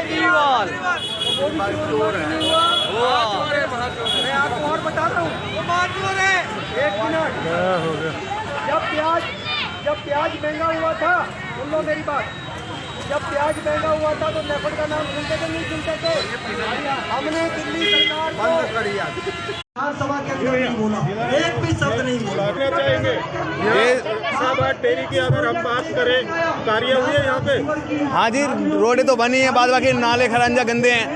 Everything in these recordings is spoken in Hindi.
केजरीवाल। मैं आपको और बता रहा हूँ, वो मानसूर है। एक मिनट, जब प्याज महंगा हुआ था, सुन लो मेरी बात, जब प्याज महंगा हुआ था तो नेफेड का नाम सुनते थे नहीं सुनते थे? हमने दिल्ली सरकार को सभा के अंदर नहीं बोला, एक भी शब्द नहीं बोला। चाहेंगे ये साहब टेरी की अगर हम बात करें, कार्य हुई है यहाँ पे? हाँ जी, रोडें तो बनी है, बाद बाकी नाले खरंजा गंदे हैं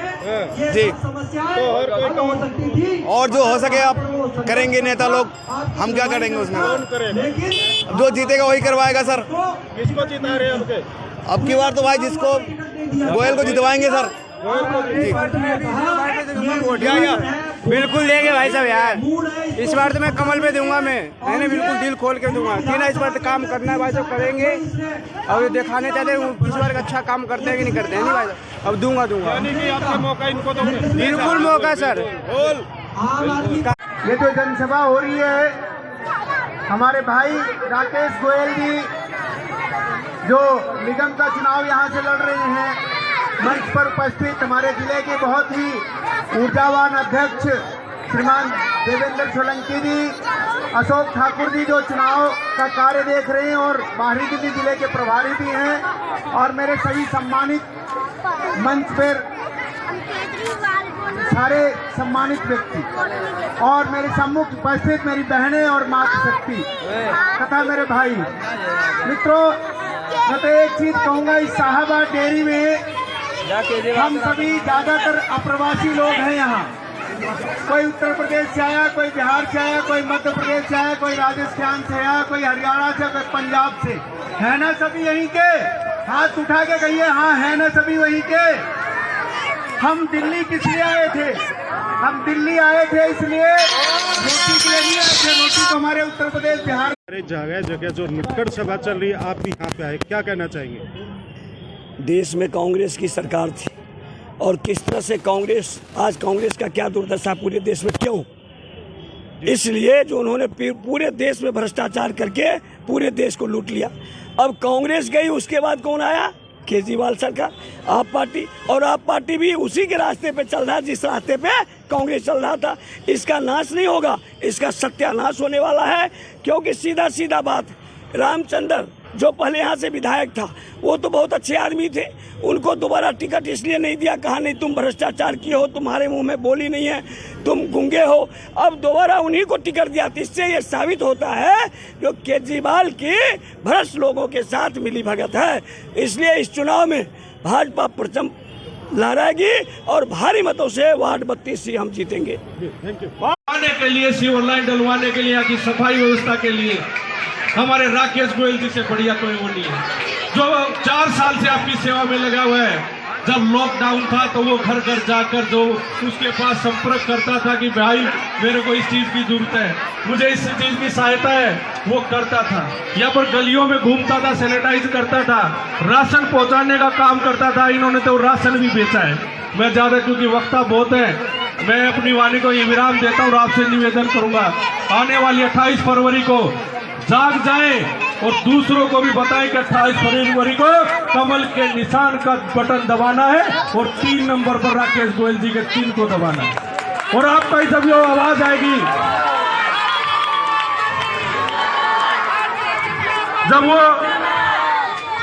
जी। तो और कोई और जो हो सके आप करेंगे नेता लोग, हम क्या करेंगे उसमें? कौन करेगा? जो जीतेगा वही करवाएगा सर। किसको जिता रहे हैं आपके? अब की बार तो भाई जिसको गोयल को जितवाएंगे सर। बिल्कुल देंगे भाई साहब यार, इस बार तो मैं कमल पे दूंगा। मैंने बिल्कुल दिल खोल के दूंगा कि ना, इस बार तो काम करना है भाई साहब, करेंगे और ये दिखाने चाहते हैं इस बार अच्छा काम करते हैं कि नहीं करते हैं। नहीं भाई साहब, अब दूंगा यानी कि आपका मौका इनको तो बिल्कुल मौका सर। ये जो जनसभा हो रही है, हमारे भाई राकेश गोयल जी जो निगम का चुनाव यहाँ से लड़ रहे हैं, मंच पर उपस्थित हमारे जिले के बहुत ही ऊर्जावान अध्यक्ष श्रीमान देवेंद्र सोलंकी जी, अशोक ठाकुर जी जो चुनाव का कार्य देख रहे हैं और बाहरी दिल्ली जिले के प्रभारी भी हैं, और मेरे सभी सम्मानित मंच पर सारे सम्मानित व्यक्ति, और मेरे सम्मुख उपस्थित मेरी बहनें और मातृशक्ति तथा मेरे भाई मित्रों, मैं तो एक चीज कहूँगा, इस साहबा डेयरी में हम सभी ज्यादातर अप्रवासी लोग हैं। यहाँ कोई उत्तर प्रदेश से आया, कोई बिहार से आया, कोई मध्य प्रदेश से आया, कोई राजस्थान से आया, कोई हरियाणा से, कोई पंजाब से। है ना सभी यहीं के? हाथ उठा के कहिए हाँ, है ना सभी वहीं के? हम दिल्ली किस लिए आए थे? हम दिल्ली आए थे इसलिए रोटी के लिए नहीं आए थे। रोटी तो हमारे उत्तर प्रदेश बिहार जगह जगह जो नुक्कड़ सभा चल रही है, आप भी यहाँ पे आए, क्या कहना चाहेंगे? देश में कांग्रेस की सरकार थी और किस तरह से आज कांग्रेस का क्या दुर्दशा पूरे देश में, क्यों? इसलिए जो उन्होंने पूरे देश में भ्रष्टाचार करके पूरे देश को लूट लिया। अब कांग्रेस गई, उसके बाद कौन आया? केजरीवाल सरकार, आप पार्टी, और आप पार्टी भी उसी के रास्ते पे चल रहा है जिस रास्ते पे कांग्रेस चल रहा था। इसका नाश नहीं होगा, इसका सत्यानाश होने वाला है। क्योंकि सीधा सीधा बात, रामचंद्र जो पहले यहाँ से विधायक था, वो तो बहुत अच्छे आदमी थे, उनको दोबारा टिकट इसलिए नहीं दिया, कहा नहीं तुम भ्रष्टाचार किए हो, तुम्हारे मुंह में बोली नहीं है, तुम गूंगे हो। अब दोबारा उन्हीं को टिकट दिया। इससे ये साबित होता है जो केजरीवाल की भ्रष्ट लोगों के साथ मिली भगत है। इसलिए इस चुनाव में भाजपा परचम लहराएगी और भारी मतों से वार्ड 32 से हम जीतेंगे। के लिए सीवर लाइन डलवाने के लिए, यहाँ की सफाई व्यवस्था के लिए हमारे राकेश गोयल जी से बढ़िया कोई वो नहीं है, जो 4 साल से आपकी सेवा में लगा हुआ है। जब लॉकडाउन था तो वो घर घर जाकर जो उसके पास संपर्क करता था कि भाई मेरे को इस चीज की जरूरत है, मुझे इस चीज की सहायता है, वो करता था। यहाँ पर गलियों में घूमता था, सैनिटाइज करता था, राशन पहुंचाने का काम करता था। इन्होंने तो राशन भी बेचा है। मैं ज्यादा, क्योंकि वक्ता बहुत है, मैं अपनी वाणी को ये विराम देता हूँ और आपसे निवेदन करूंगा, आने वाली 28 फरवरी को जाग जाए और दूसरों को भी बताएं कि 28 फरवरी को कमल के निशान का बटन दबाना है और 3 नंबर पर राकेश गोयल जी के 3 को दबाना है। और आपका ही सभी आवाज आएगी जब वो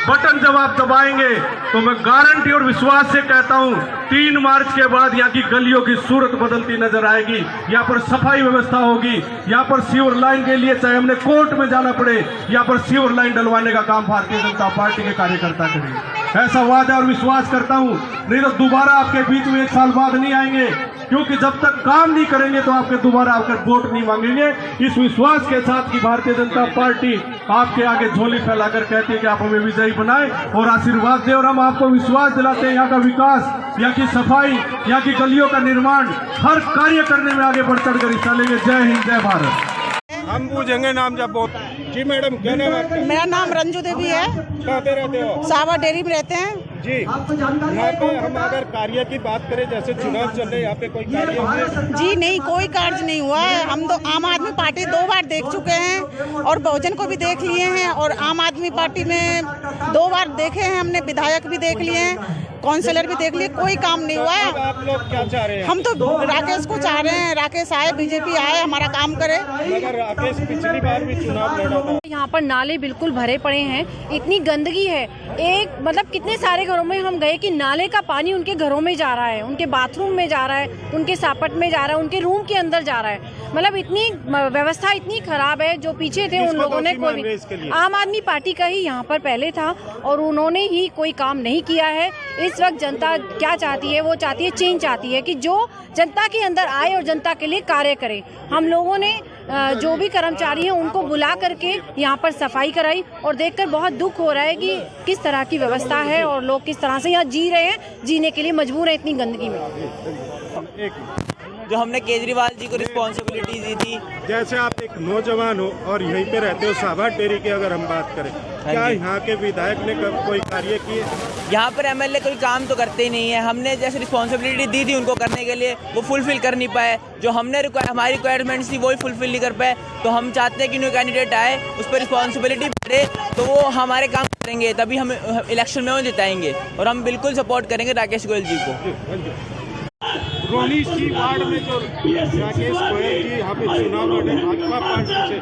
बटन जब आप दबाएंगे, तो मैं गारंटी और विश्वास से कहता हूं 3 मार्च के बाद यहाँ की गलियों की सूरत बदलती नजर आएगी। यहाँ पर सफाई व्यवस्था होगी, यहाँ पर सीवर लाइन के लिए चाहे हमने कोर्ट में जाना पड़े, यहाँ पर सीवर लाइन डलवाने का काम भारतीय जनता पार्टी के कार्यकर्ता करेंगे। ऐसा वादा और विश्वास करता हूँ। नहीं तो दोबारा आपके बीच में 1 साल बाद नहीं आएंगे, क्योंकि जब तक काम नहीं करेंगे तो आपके दोबारा आकर वोट नहीं मांगेंगे। इस विश्वास के साथ कि भारतीय जनता पार्टी आपके आगे झोली फैलाकर कहती है कि आप हमें विजयी बनाएं और आशीर्वाद दें, और हम आपको विश्वास दिलाते हैं यहाँ का विकास, यहाँ की सफाई, यहाँ की गलियों का निर्माण, हर कार्य करने में आगे बढ़ चढ़ कर हिस्सा लेंगे। जय हिंद, जय भारत। हम पूछेंगे नाम जब बहुत। जी मैडम, क्या नाम आपका? मेरा नाम रंजू देवी है। कहाँ पे रहते हो? सावा डेयरी में रहते हैं जी। यहाँ पे हम अगर कार्य की बात करें, जैसे चुनाव चल रहे, यहाँ पे कोई कार्य हुआ? जी नहीं, कोई कार्य नहीं हुआ है। हम तो आम आदमी पार्टी 2 बार देख चुके हैं और बहुजन को भी देख लिए हैं, और आम आदमी पार्टी में 2 बार देखे हैं हमने, विधायक भी देख लिए हैं। काउंसलर भी देख लिए, कोई काम नहीं हुआ है। आप लोग क्या चाह रहे हैं? हम तो राकेश को चाह रहे हैं, राकेश आए, बीजेपी आए, हमारा काम करे। अगर राकेश पिछली बार भी चुनाव लड़ा था। यहाँ पर नाले बिल्कुल भरे पड़े हैं, इतनी गंदगी है। एक मतलब कितने सारे घरों में हम गए कि नाले का पानी उनके घरों में जा रहा है, उनके बाथरूम में जा रहा है, उनके सापट में जा रहा है, उनके रूम के अंदर जा रहा है। मतलब इतनी व्यवस्था इतनी खराब है। जो पीछे थे उन लोगों ने कोई, आम आदमी पार्टी का ही यहाँ पर पहले था और उन्होंने ही कोई काम नहीं किया है। इस वक्त जनता क्या चाहती है? वो चाहती है चेंज, चाहती है कि जो जनता के अंदर आए और जनता के लिए कार्य करे। हम लोगों ने जो भी कर्मचारी हैं उनको बुला करके यहाँ पर सफाई कराई और देखकर बहुत दुख हो रहा है कि किस तरह की व्यवस्था है और लोग किस तरह से यहाँ जी रहे हैं, जीने के लिए मजबूर हैं इतनी गंदगी में। जो हमने केजरीवाल जी को रिस्पॉन्सिबिलिटी दी थी। जैसे आप एक नौजवान हो और यहीं पे रहते हो साहबा डेरी की अगर हम बात करें, क्या यहाँ के विधायक ने कोई कार्य किए? यहाँ पर एमएलए कोई काम तो करते ही नहीं है। हमने जैसे रिस्पॉन्सिबिलिटी दी थी उनको करने के लिए, वो फुलफिल कर नहीं पाए। जो हमने हमारी रिक्वायरमेंट्स थी वही फुलफिल नहीं कर पाए। तो हम चाहते हैं कि न्यू कैंडिडेट आए, उस पर रिस्पॉन्सिबिलिटी बढ़े, तो वो हमारे काम करेंगे, तभी हम इलेक्शन में वो जिताएंगे। और हम बिल्कुल सपोर्ट करेंगे राकेश गोयल जी को। रोहनी सी वार्ड में जो राकेश गोयल जी यहाँ पे चुनाव लड़े भाजपा पार्टी से,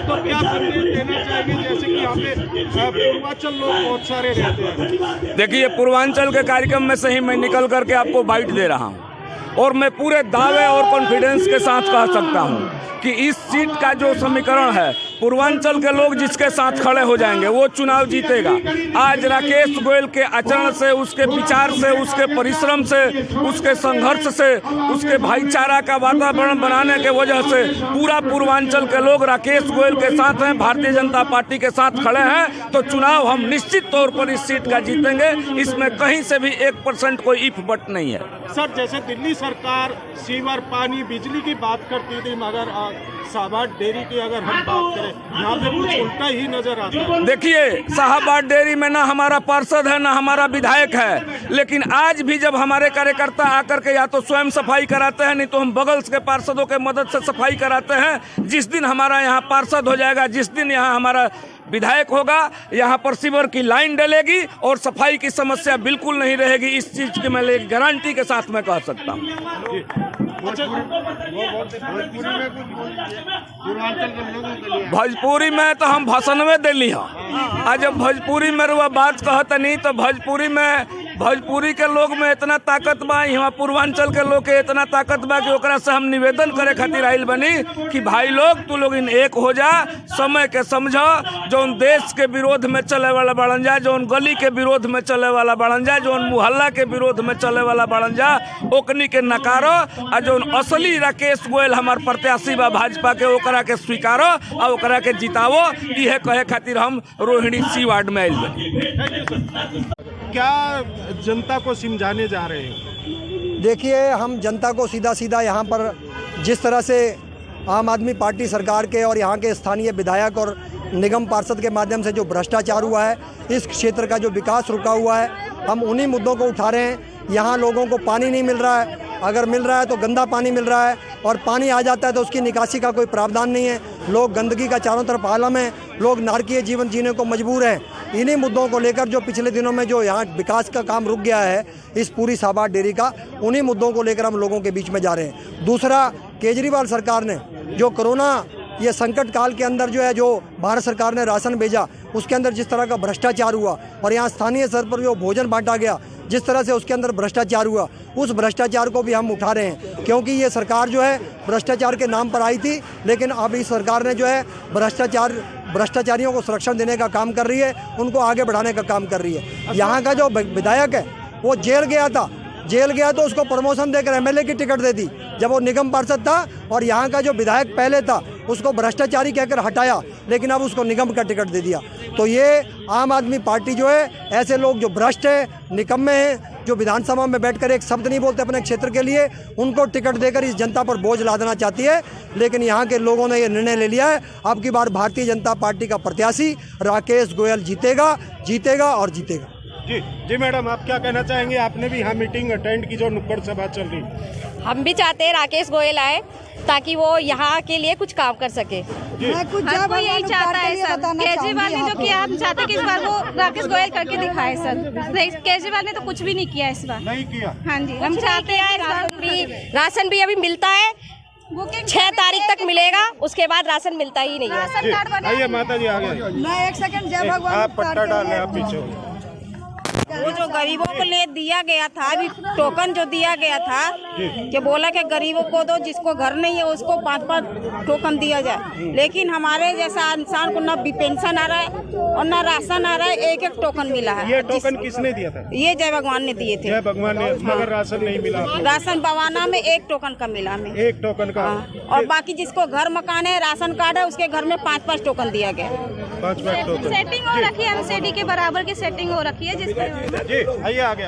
तो क्या संदेश देना चाहेंगे? जैसे कि यहाँ पे पूर्वांचल लोग बहुत सारे रहते हैं। देखिए, पूर्वांचल के कार्यक्रम में से ही मैं निकल करके आपको बाइट दे रहा हूँ और मैं पूरे दावे और कॉन्फिडेंस के साथ कह सकता हूँ कि इस सीट का जो समीकरण है, पूर्वांचल के लोग जिसके साथ खड़े हो जाएंगे वो चुनाव जीतेगा। आज राकेश गोयल के आचरण से, उसके विचार से, उसके परिश्रम से, उसके संघर्ष से, उसके भाईचारा का वातावरण बनाने के वजह से पूरा पूर्वांचल के लोग राकेश गोयल के साथ हैं, भारतीय जनता पार्टी के साथ खड़े हैं। तो चुनाव हम निश्चित तौर पर इस सीट का जीतेंगे, इसमें कहीं से भी 1% कोई इफ बट नहीं है। सर, जैसे दिल्ली सरकार सीवर, पानी, बिजली की बात करती थी, मगर साहबाद डेयरी की अगर हम बात करें, यहाँ पे कुछ उल्टा ही नजर आता है। देखिए, साहबाद डेयरी में ना हमारा पार्षद है ना हमारा विधायक है, लेकिन आज भी जब हमारे कार्यकर्ता आकर के या तो स्वयं सफाई कराते हैं, नहीं तो हम बगल के पार्षदों के मदद से सफाई कराते हैं। जिस दिन हमारा यहाँ पार्षद हो जाएगा, जिस दिन यहाँ हमारा विधायक होगा, यहाँ पर सीवर की लाइन डलेगी और सफाई की समस्या बिल्कुल नहीं रहेगी। इस चीज की मैं गारंटी के साथ मैं कह सकता हूँ। भोजपुरी में तो हम भाषण में दिल्ली हाँ, आज जब भोजपुरी में रुआ बात कहत नहीं, तो भोजपुरी के लोग में इतना ताकत बा, यहाँ पूर्वांचल के लोग के इतना ताकत बा कि ओकरा से हम निवेदन करे खातिर आइल बनी कि भाई लोग तू लोग इन एक हो जा, समय के समझो, जौन देश के विरोध में चले वाला बढ़न जा, जौन गली के विरोध में चले वाला बढ़न जा, जौन मुहल्ला के विरोध में चले वाला बढ़न जा, ओकनी के नकारो आ जौन असली राकेश गोयल हमार प्रत्याशी बा भाजपा के, ओकरा के स्वीकारो और ओकरा के जितावो। यह कहे खातिर हम रोहिणी सी वार्ड में आइल बनी। क्या जनता को समझाने जा रहे हैं? देखिए, हम जनता को सीधा सीधा यहाँ पर जिस तरह से आम आदमी पार्टी सरकार के और यहाँ के स्थानीय विधायक और निगम पार्षद के माध्यम से जो भ्रष्टाचार हुआ है, इस क्षेत्र का जो विकास रुका हुआ है, हम उन्हीं मुद्दों को उठा रहे हैं। यहाँ लोगों को पानी नहीं मिल रहा है, अगर मिल रहा है तो गंदा पानी मिल रहा है, और पानी आ जाता है तो उसकी निकासी का कोई प्रावधान नहीं है। लोग गंदगी का चारों तरफ आलम है, लोग नारकीय जीवन जीने को मजबूर हैं। इन्हीं मुद्दों को लेकर जो पिछले दिनों में जो यहाँ विकास का काम रुक गया है इस पूरी साहबाद डेयरी का, उन्हीं मुद्दों को लेकर हम लोगों के बीच में जा रहे हैं। दूसरा, केजरीवाल सरकार ने जो कोरोना ये संकट काल के अंदर जो भारत सरकार ने राशन भेजा, उसके अंदर जिस तरह का भ्रष्टाचार हुआ और यहाँ स्थानीय स्तर पर जो भोजन बांटा गया, जिस तरह से उसके अंदर भ्रष्टाचार हुआ, उस भ्रष्टाचार को भी हम उठा रहे हैं। क्योंकि ये सरकार जो है भ्रष्टाचार के नाम पर आई थी, लेकिन अब इस सरकार ने जो है भ्रष्टाचारियों को संरक्षण देने का काम कर रही है, उनको आगे बढ़ाने का काम कर रही है। यहाँ का जो विधायक है वो जेल गया तो उसको प्रमोशन देकर एमएलए की टिकट दे दी, जब वो निगम पार्षद था। और यहाँ का जो विधायक पहले था उसको भ्रष्टाचारी कहकर हटाया, लेकिन अब उसको निगम का टिकट दे दिया। तो ये आम आदमी पार्टी जो है, ऐसे लोग जो भ्रष्ट है, निकम्मे हैं, जो विधानसभा में बैठकर एक शब्द नहीं बोलते अपने क्षेत्र के लिए, उनको टिकट देकर इस जनता पर बोझ लादना चाहती है। लेकिन यहाँ के लोगों ने ये निर्णय ले लिया है, अब की बार भारतीय जनता पार्टी का प्रत्याशी राकेश गोयल जीतेगा और जीतेगा। जी मैडम, आप क्या कहना चाहेंगे? आपने भी यहाँ मीटिंग अटेंड की जो नुक्कड़ सभा चल रही? हम भी चाहते हैं राकेश गोयल आए ताकि वो यहाँ के लिए कुछ काम कर सके। हर कोई यही चाहता है सर। केजरीवाल ने जो किया, हम चाहते हैं कि इस बार वो राकेश गोयल करके दिखाए सर। केजरीवाल ने तो कुछ भी नहीं किया इस बार। नहीं किया? हाँ जी, हम चाहते हैं राशन भी अभी मिलता है, वो 6 तारीख तक मिलेगा, उसके बाद राशन मिलता ही नहीं है। आइए माता जी, आगे मैं एक सेकंड, जय भगवान। आप पट्टा डालें, आप पीछे। वो जो गरीबों को ले दिया गया था, अभी टोकन जो दिया गया था कि बोला कि गरीबों को दो, जिसको घर नहीं है उसको 5-5 टोकन दिया जाए, लेकिन हमारे जैसा इंसान को ना पेंशन आ रहा है और ना राशन आ रहा है, एक एक टोकन मिला है। ये टोकन किसने दिया था? ये जय भगवान ने दिए थे। जय भगवान ने, मगर राशन नहीं मिला। राशन बवाना में 1 टोकन का मिला हमें। 1 टोकन का। और बाकी जिसको घर मकान है, राशन कार्ड है, उसके घर में 5-5 टोकन दिया गया। 5 टोकन सेटिंग हो रखी है, एमसीडी के बराबर की सेटिंग हो रखी है, जिसमें जी। आइए आगे।